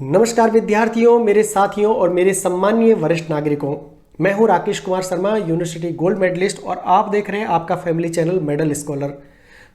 नमस्कार विद्यार्थियों, मेरे साथियों और मेरे सम्माननीय वरिष्ठ नागरिकों। मैं हूं Rakesh Kumar Sharma, university gold medalist, और आप देख रहे हैं आपका फैमिली चैनल मेडल स्कॉलर।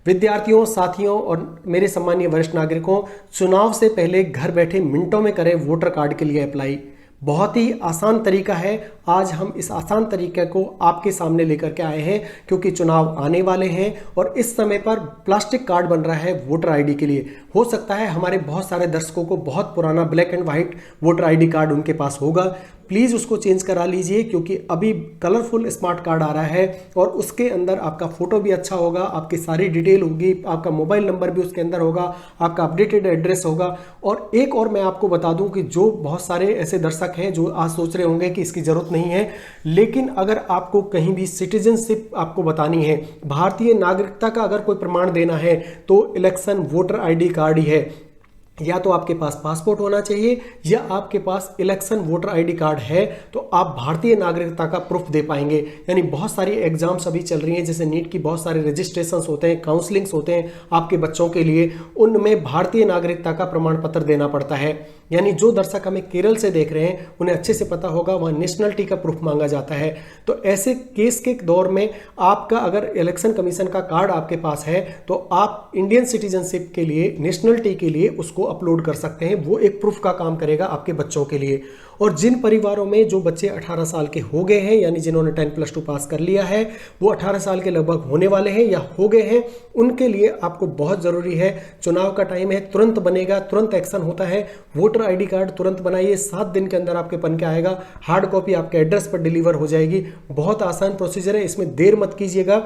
विद्यार्थियों, साथियों और मेरे सम्माननीय वरिष्ठ नागरिकों, चुनाव से पहले घर बैठे मिनटों में करें वोटर कार्ड के लिए अप्लाई। बहुत ही आसान तरीका है। आज हम इस आसान तरीके को आपके सामने लेकर के आए हैं क्योंकि चुनाव आने वाले हैं और इस समय पर प्लास्टिक कार्ड बन रहा है वोटर आईडी के लिए। हो सकता है हमारे बहुत सारे दर्शकों को बहुत पुराना black and white voter ID card उनके पास होगा। प्लीज़ उसको चेंज करा लीजिए क्योंकि अभी कलरफुल स्मार्ट कार्ड आ रहा है और उसके अंदर आपका फोटो भी अच्छा होगा, आपकी सारी डिटेल होगी, आपका मोबाइल नंबर भी उसके अंदर होगा, आपका अपडेटेड एड्रेस होगा। और एक और मैं आपको बता दूं कि जो बहुत सारे ऐसे दर्शक हैं जो आज सोच रहे होंगे कि इसकी ज़रूरत नहीं है, लेकिन अगर आपको कहीं भी सिटीजनशिप आपको बतानी है, भारतीय नागरिकता का अगर कोई प्रमाण देना है तो इलेक्शन वोटर आईडी कार्ड ही है। या तो आपके पास पासपोर्ट होना चाहिए या आपके पास इलेक्शन वोटर आईडी कार्ड है तो आप भारतीय नागरिकता का प्रूफ दे पाएंगे। यानी बहुत सारी एग्जाम्स अभी चल रही हैं, जैसे नीट की बहुत सारे रजिस्ट्रेशंस होते हैं, काउंसलिंग्स होते हैं आपके बच्चों के लिए, उनमें भारतीय नागरिकता का प्रमाण पत्र देना पड़ता है। यानी जो दर्शक हमें केरल से देख रहे हैं उन्हें अच्छे से पता होगा, वहाँ नेशनलिटी का प्रूफ मांगा जाता है। तो ऐसे केस के दौर में आपका अगर इलेक्शन कमीशन का कार्ड आपके पास है तो आप इंडियन सिटीजनशिप के लिए, नेशनलिटी के लिए उसको अपलोड कर सकते हैं। वो एक प्रूफ का काम करेगा आपके बच्चों के लिए। और जिन परिवारों में जो बच्चे 18 साल के हो गए हैं, यानी जिन्होंने 10+2 पास कर लिया है, वो 18 साल के लगभग होने वाले हैं या हो गए हैं, उनके लिए आपको बहुत ज़रूरी है, चुनाव का टाइम है, तुरंत बनेगा, तुरंत एक्शन होता है। वोटर आईडी कार्ड तुरंत बनाइए, 7 दिन के अंदर आपके बन के आएगा, हार्ड कॉपी आपके एड्रेस पर डिलीवर हो जाएगी। बहुत आसान प्रोसीजर है, इसमें देर मत कीजिएगा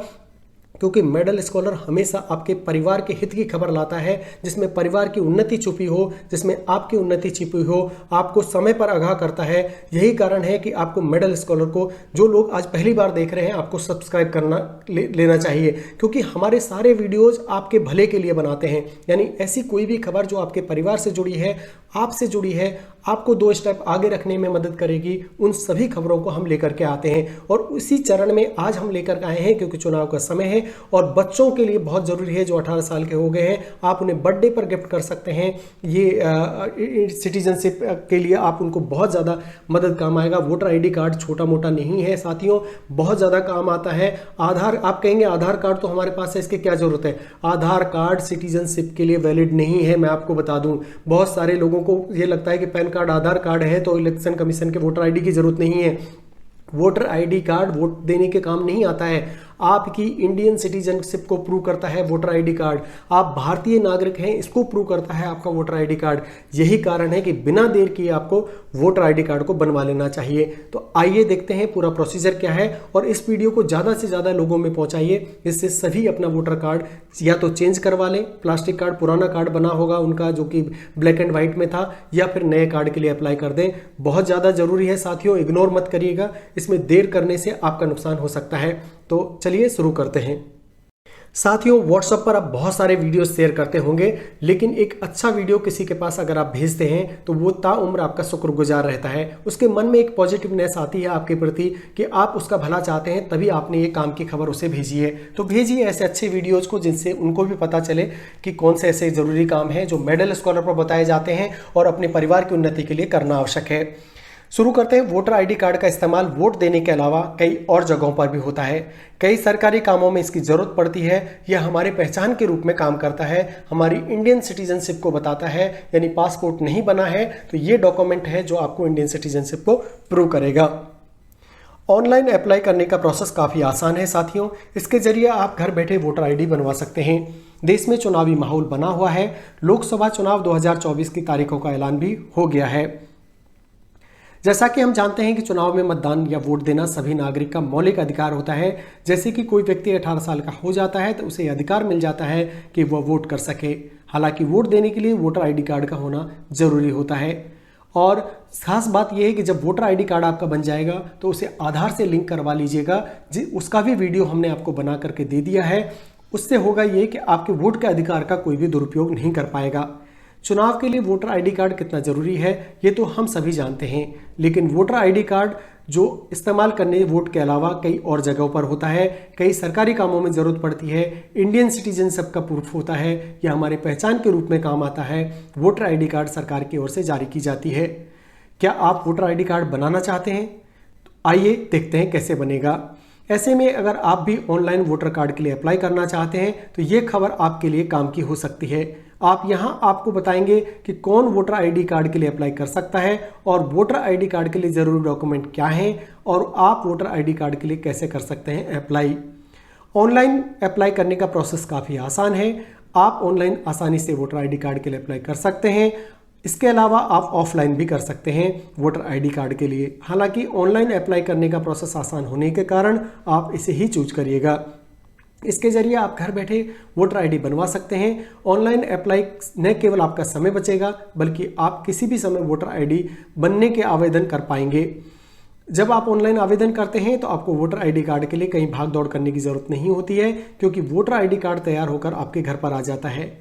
क्योंकि मेडल स्कॉलर हमेशा आपके परिवार के हित की खबर लाता है, जिसमें परिवार की उन्नति छुपी हो, जिसमें आपकी उन्नति छिपी हो, आपको समय पर आगाह करता है। यही कारण है कि आपको मेडल स्कॉलर को, जो लोग आज पहली बार देख रहे हैं, आपको सब्सक्राइब करना लेना चाहिए क्योंकि हमारे सारे वीडियोज़ आपके भले के लिए बनाते हैं। यानी ऐसी कोई भी खबर जो आपके परिवार से जुड़ी है, आपसे जुड़ी है, आपको 2 स्टेप आगे रखने में मदद करेगी, उन सभी खबरों को हम लेकर के आते हैं। और उसी चरण में आज हम लेकर आए हैं क्योंकि चुनाव का समय है और बच्चों के लिए बहुत ज़रूरी है जो 18 साल के हो गए हैं। आप उन्हें बर्थडे पर गिफ्ट कर सकते हैं। ये सिटीजनशिप के लिए आप उनको बहुत ज़्यादा मदद काम आएगा। वोटर आईडी कार्ड छोटा मोटा नहीं है साथियों, बहुत ज़्यादा काम आता है। आधार, आप कहेंगे आधार कार्ड तो हमारे पास है, इसकी क्या ज़रूरत है? आधार कार्ड सिटीजनशिप के लिए वैलिड नहीं है। मैं आपको बता दूं, बहुत सारे लोगों को ये लगता है कि पैन कार्ड आधार कार्ड है तो इलेक्शन कमीशन के वोटर आईडी की जरूरत नहीं है। वोटर आईडी कार्ड वोट देने के काम नहीं आता है। आपकी इंडियन सिटीजनशिप को प्रूव करता है वोटर आईडी कार्ड। आप भारतीय नागरिक हैं, इसको प्रूव करता है आपका वोटर आईडी कार्ड। यही कारण है कि बिना देर किए आपको वोटर आईडी कार्ड को बनवा लेना चाहिए। तो आइए देखते हैं पूरा प्रोसीजर क्या है और इस वीडियो को ज़्यादा से ज़्यादा लोगों में पहुंचाइए, जिससे सभी अपना वोटर कार्ड या तो चेंज करवा लें, प्लास्टिक कार्ड, पुराना कार्ड बना होगा उनका जो कि ब्लैक एंड व्हाइट में था, या फिर नए कार्ड के लिए अप्लाई कर दें। बहुत ज़्यादा जरूरी है साथियों, इग्नोर मत करिएगा, इसमें देर करने से आपका नुकसान हो सकता है। तो चलिए शुरू करते हैं। साथियों, व्हाट्सएप पर आप बहुत सारे वीडियो शेयर करते होंगे, लेकिन एक अच्छा वीडियो किसी के पास अगर आप भेजते हैं तो वो ताउम्र आपका शुक्रगुजार रहता है। उसके मन में एक पॉजिटिवनेस आती है आपके प्रति कि आप उसका भला चाहते हैं, तभी आपने ये काम की खबर उसे भेजी है। तो भेजिए ऐसे अच्छे वीडियोज़ को जिनसे उनको भी पता चले कि कौन से ऐसे ज़रूरी काम हैं जो मेडल स्कॉलर पर बताए जाते हैं और अपने परिवार की उन्नति के लिए करना आवश्यक है। शुरू करते हैं। वोटर आईडी कार्ड का इस्तेमाल वोट देने के अलावा कई और जगहों पर भी होता है। कई सरकारी कामों में इसकी ज़रूरत पड़ती है। यह हमारे पहचान के रूप में काम करता है, हमारी इंडियन सिटीजनशिप को बताता है। यानी पासपोर्ट नहीं बना है तो ये डॉक्यूमेंट है जो आपको इंडियन सिटीजनशिप को प्रूव करेगा। ऑनलाइन अप्लाई करने का प्रोसेस काफ़ी आसान है साथियों। इसके जरिए आप घर बैठे वोटर आईडी बनवा सकते हैं। देश में चुनावी माहौल बना हुआ है। लोकसभा चुनाव 2024 की तारीखों का ऐलान भी हो गया है। जैसा कि हम जानते हैं कि चुनाव में मतदान या वोट देना सभी नागरिक का मौलिक अधिकार होता है। जैसे कि कोई व्यक्ति 18 साल का हो जाता है तो उसे अधिकार मिल जाता है कि वह वोट कर सके। हालांकि वोट देने के लिए वोटर आईडी कार्ड का होना जरूरी होता है। और खास बात यह है कि जब वोटर आईडी कार्ड आपका बन जाएगा तो उसे आधार से लिंक करवा लीजिएगा। उसका भी वीडियो हमने आपको बना करके दे दिया है। उससे होगा ये कि आपके वोट के अधिकार का कोई भी दुरुपयोग नहीं कर पाएगा। चुनाव के लिए वोटर आईडी कार्ड कितना ज़रूरी है ये तो हम सभी जानते हैं, लेकिन वोटर आईडी कार्ड जो इस्तेमाल करने वोट के अलावा कई और जगहों पर होता है, कई सरकारी कामों में ज़रूरत पड़ती है, इंडियन सिटीजनशिप का प्रूफ होता है या हमारे पहचान के रूप में काम आता है, वोटर आईडी कार्ड सरकार की ओर से जारी की जाती है। क्या आप वोटर आईडी कार्ड बनाना चाहते हैं? तो आइए देखते हैं कैसे बनेगा। ऐसे में अगर आप भी ऑनलाइन वोटर कार्ड के लिए अप्लाई करना चाहते हैं तो ये खबर आपके लिए काम की हो सकती है। आप यहाँ आपको बताएंगे कि कौन वोटर आईडी कार्ड के लिए अप्लाई कर सकता है और वोटर आईडी कार्ड के लिए ज़रूरी डॉक्यूमेंट क्या हैं और आप वोटर आईडी कार्ड के लिए कैसे कर सकते हैं अप्लाई। ऑनलाइन अप्लाई करने का प्रोसेस काफ़ी आसान है। आप ऑनलाइन आसानी से वोटर आईडी कार्ड के लिए अप्लाई कर सकते हैं। इसके अलावा आप ऑफलाइन भी कर सकते हैं वोटर आईडी कार्ड के लिए। हालांकि ऑनलाइन अप्लाई करने का प्रोसेस आसान होने के कारण आप इसे ही चूज करिएगा। इसके जरिए आप घर बैठे वोटर आईडी बनवा सकते हैं। ऑनलाइन अप्लाई न केवल आपका समय बचेगा बल्कि आप किसी भी समय वोटर आईडी बनने के आवेदन कर पाएंगे। जब आप ऑनलाइन आवेदन करते हैं तो आपको वोटर आईडी कार्ड के लिए कहीं भाग दौड़ करने की ज़रूरत नहीं होती है, क्योंकि वोटर आईडी कार्ड तैयार होकर आपके घर पर आ जाता है।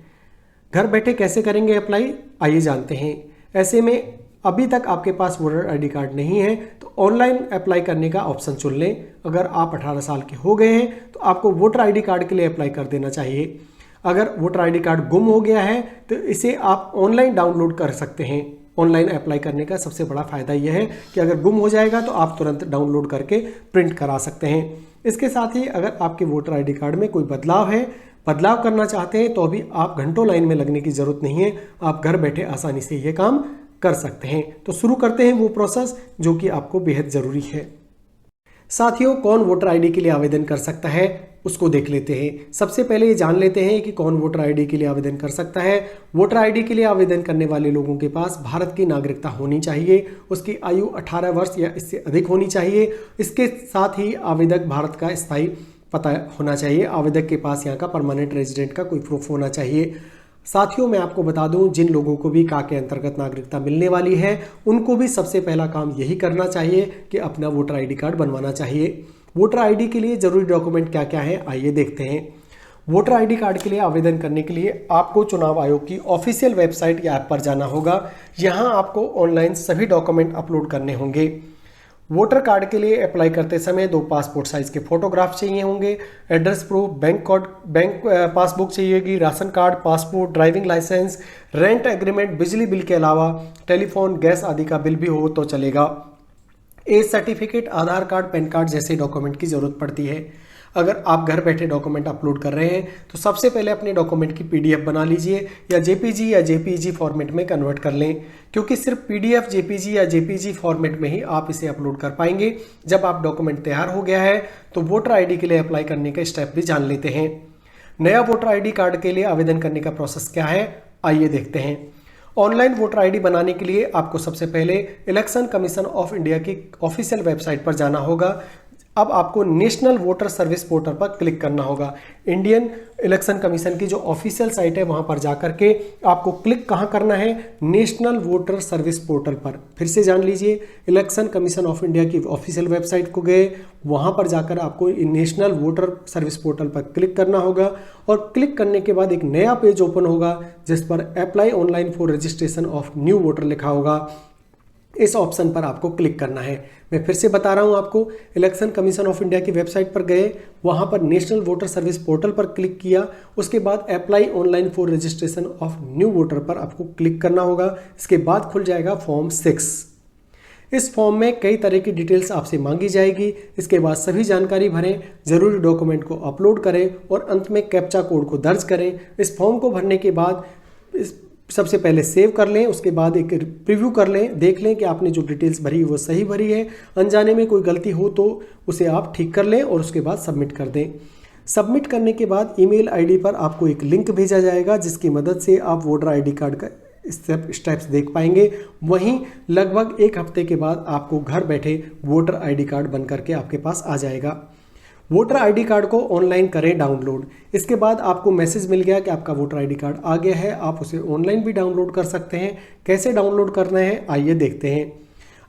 घर बैठे कैसे करेंगे अप्लाई, आइए जानते हैं। ऐसे में अभी तक आपके पास वोटर आईडी कार्ड नहीं है तो ऑनलाइन अप्लाई करने का ऑप्शन चुन लें। अगर आप 18 साल के हो गए हैं तो आपको वोटर आईडी कार्ड के लिए अप्लाई कर देना चाहिए। अगर वोटर आईडी कार्ड गुम हो गया है तो इसे आप ऑनलाइन डाउनलोड कर सकते हैं। ऑनलाइन अप्लाई करने का सबसे बड़ा फ़ायदा यह है कि अगर गुम हो जाएगा तो आप तुरंत डाउनलोड करके प्रिंट करा सकते हैं। इसके साथ ही अगर आपके वोटर आईडी कार्ड में कोई बदलाव करना चाहते हैं तो अभी आप घंटों लाइन में लगने की ज़रूरत नहीं है। आप घर बैठे आसानी से ये काम कर सकते हैं। तो शुरू करते हैं वो प्रोसेस जो कि आपको बेहद ज़रूरी है। साथियों, कौन वोटर आईडी के लिए आवेदन कर सकता है उसको देख लेते हैं। सबसे पहले ये जान लेते हैं कि कौन वोटर आईडी के लिए आवेदन कर सकता है। वोटर आईडी के लिए आवेदन करने वाले लोगों के पास भारत की नागरिकता होनी चाहिए, उसकी आयु 18 वर्ष या इससे अधिक होनी चाहिए। इसके साथ ही आवेदक भारत का स्थायी पता होना चाहिए। आवेदक के पास यहाँ का परमानेंट रेजिडेंट का कोई प्रूफ होना चाहिए। साथियों, मैं आपको बता दूं, जिन लोगों को भी का के अंतर्गत नागरिकता मिलने वाली है उनको भी सबसे पहला काम यही करना चाहिए कि अपना वोटर आईडी कार्ड बनवाना चाहिए। वोटर आईडी के लिए ज़रूरी डॉक्यूमेंट क्या क्या है आइए देखते हैं। वोटर आईडी कार्ड के लिए आवेदन करने के लिए आपको चुनाव आयोग की ऑफिशियल वेबसाइट या ऐप पर जाना होगा। यहाँ आपको ऑनलाइन सभी डॉक्यूमेंट अपलोड करने होंगे। वोटर कार्ड के लिए अप्लाई करते समय 2 पासपोर्ट साइज के फोटोग्राफ चाहिए होंगे, एड्रेस प्रूफ, बैंक पासबुक चाहिएगी, ration card, passport, driving licence, rent agreement, बिजली बिल के अलावा टेलीफोन, गैस आदि का बिल भी हो तो चलेगा। एज सर्टिफिकेट, आधार कार्ड, पैन कार्ड जैसे डॉक्यूमेंट की ज़रूरत पड़ती है। अगर आप घर बैठे डॉक्यूमेंट अपलोड कर रहे हैं तो सबसे पहले अपने डॉक्यूमेंट की पीडीएफ बना लीजिए या जेपीजी या जेपीईजी फॉर्मेट में कन्वर्ट कर लें, क्योंकि सिर्फ पीडीएफ, जेपीजी या जेपीजी फॉर्मेट में ही आप इसे अपलोड कर पाएंगे। जब आप डॉक्यूमेंट तैयार हो गया है तो वोटर आईडी के लिए अप्लाई करने का स्टेप भी जान लेते हैं। नया वोटर आईडी कार्ड के लिए आवेदन करने का प्रोसेस क्या है आइए देखते हैं। ऑनलाइन वोटर आईडी बनाने के लिए आपको सबसे पहले इलेक्शन कमीशन ऑफ इंडिया की ऑफिशियल वेबसाइट पर जाना होगा। अब आपको नेशनल वोटर सर्विस पोर्टल पर क्लिक करना होगा। इंडियन इलेक्शन कमीशन की जो ऑफिशियल साइट है वहां पर जाकर के आपको क्लिक कहां करना है, नेशनल वोटर सर्विस पोर्टल पर। फिर से जान लीजिए, इलेक्शन कमीशन ऑफ इंडिया की ऑफिशियल वेबसाइट को गए, वहां पर जाकर आपको नेशनल वोटर सर्विस पोर्टल पर क्लिक करना होगा और क्लिक करने के बाद एक नया पेज ओपन होगा जिस पर apply online for registration of new voter लिखा होगा। इस ऑप्शन पर आपको क्लिक करना है। मैं फिर से बता रहा हूं आपको, इलेक्शन कमीशन ऑफ इंडिया की वेबसाइट पर गए, वहां पर नेशनल वोटर सर्विस पोर्टल पर क्लिक किया, उसके बाद apply online for registration of new voter पर आपको क्लिक करना होगा। इसके बाद खुल जाएगा फॉर्म 6। इस फॉर्म में कई तरह की डिटेल्स आपसे मांगी जाएगी। इसके बाद सभी जानकारी भरें, जरूरी डॉक्यूमेंट को अपलोड करें और अंत में कैप्चा कोड को दर्ज करें। इस फॉर्म को भरने के बाद सबसे पहले सेव कर लें, उसके बाद एक प्रीव्यू कर लें, देख लें कि आपने जो डिटेल्स भरी वो सही भरी है। अनजाने में कोई गलती हो तो उसे आप ठीक कर लें और उसके बाद सबमिट कर दें। सबमिट करने के बाद ईमेल आईडी पर आपको एक लिंक भेजा जाएगा जिसकी मदद से आप वोटर आईडी कार्ड का स्टेप्स देख पाएंगे। वहीं लगभग 1 हफ्ते के बाद आपको घर बैठे वोटर आईडी कार्ड बन करके आपके पास आ जाएगा। वोटर आईडी कार्ड को ऑनलाइन करें डाउनलोड। इसके बाद आपको मैसेज मिल गया कि आपका वोटर आईडी कार्ड आ गया है। आप उसे ऑनलाइन भी डाउनलोड कर सकते हैं। कैसे डाउनलोड करना है आइए देखते हैं।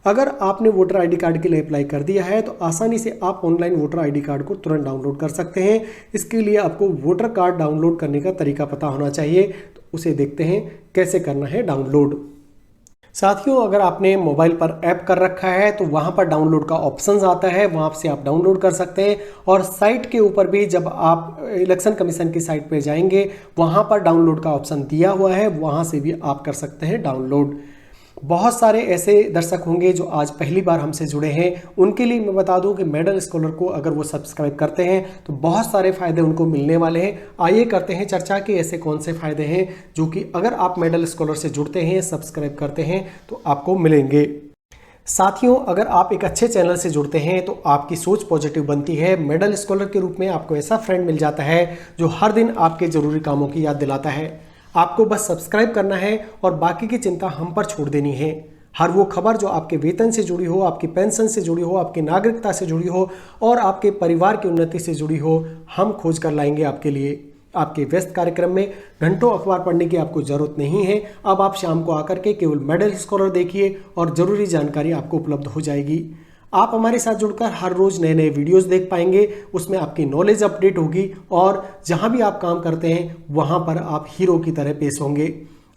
अगर आपने वोटर आईडी कार्ड के लिए अप्लाई कर दिया है तो आसानी से आप ऑनलाइन वोटर आईडी कार्ड को तुरंत डाउनलोड कर सकते हैं। इसके लिए आपको वोटर कार्ड डाउनलोड करने का तरीका पता होना चाहिए, तो उसे देखते हैं कैसे करना है डाउनलोड। साथियों, अगर आपने मोबाइल पर ऐप कर रखा है तो वहां पर डाउनलोड का ऑप्शंस आता है, वहां से आप डाउनलोड कर सकते हैं। और साइट के ऊपर भी जब आप इलेक्शन कमीशन की साइट पर जाएंगे वहां पर डाउनलोड का ऑप्शन दिया हुआ है, वहां से भी आप कर सकते हैं डाउनलोड। बहुत सारे ऐसे दर्शक होंगे जो आज पहली बार हमसे जुड़े हैं, उनके लिए मैं बता दूं कि मेडल स्कॉलर को अगर वो सब्सक्राइब करते हैं तो बहुत सारे फायदे उनको मिलने वाले हैं। आइए करते हैं चर्चा कि ऐसे कौन से फायदे हैं जो कि अगर आप मेडल स्कॉलर से जुड़ते हैं, सब्सक्राइब करते हैं तो आपको मिलेंगे। साथियों, अगर आप एक अच्छे चैनल से जुड़ते हैं तो आपकी सोच पॉजिटिव बनती है। मेडल स्कॉलर के रूप में आपको ऐसा फ्रेंड मिल जाता है जो हर दिन आपके जरूरी कामों की याद दिलाता है। आपको बस सब्सक्राइब करना है और बाकी की चिंता हम पर छोड़ देनी है। हर वो खबर जो आपके वेतन से जुड़ी हो, आपकी पेंशन से जुड़ी हो, आपकी नागरिकता से जुड़ी हो और आपके परिवार की उन्नति से जुड़ी हो, हम खोज कर लाएंगे आपके लिए। आपके व्यस्त कार्यक्रम में घंटों अखबार पढ़ने की आपको जरूरत नहीं है। अब आप शाम को आकर के केवल मेडल स्कॉलर देखिए और जरूरी जानकारी आपको उपलब्ध हो जाएगी। आप हमारे साथ जुड़कर हर रोज नए नए वीडियोस देख पाएंगे, उसमें आपकी नॉलेज अपडेट होगी और जहां भी आप काम करते हैं वहां पर आप हीरो की तरह पेश होंगे।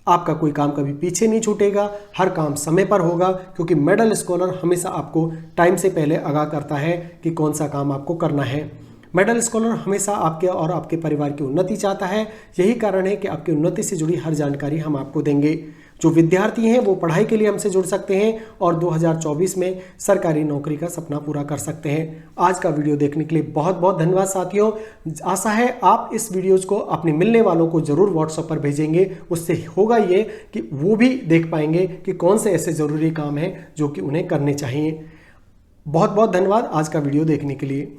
आपका कोई काम कभी पीछे नहीं छूटेगा, हर काम समय पर होगा, क्योंकि मेडल स्कॉलर हमेशा आपको टाइम से पहले आगाह करता है कि कौन सा काम आपको करना है। मेडल स्कॉलर हमेशा आपके और आपके परिवार की उन्नति चाहता है। यही कारण है कि आपकी उन्नति से जुड़ी हर जानकारी हम आपको देंगे। जो विद्यार्थी हैं वो पढ़ाई के लिए हमसे जुड़ सकते हैं और 2024 में सरकारी नौकरी का सपना पूरा कर सकते हैं। आज का वीडियो देखने के लिए बहुत बहुत धन्यवाद साथियों। आशा है आप इस वीडियोज को अपने मिलने वालों को जरूर व्हाट्सएप पर भेजेंगे। उससे होगा ये कि वो भी देख पाएंगे कि कौन से ऐसे ज़रूरी काम हैं जो कि उन्हें करने चाहिए। बहुत बहुत धन्यवाद आज का वीडियो देखने के लिए।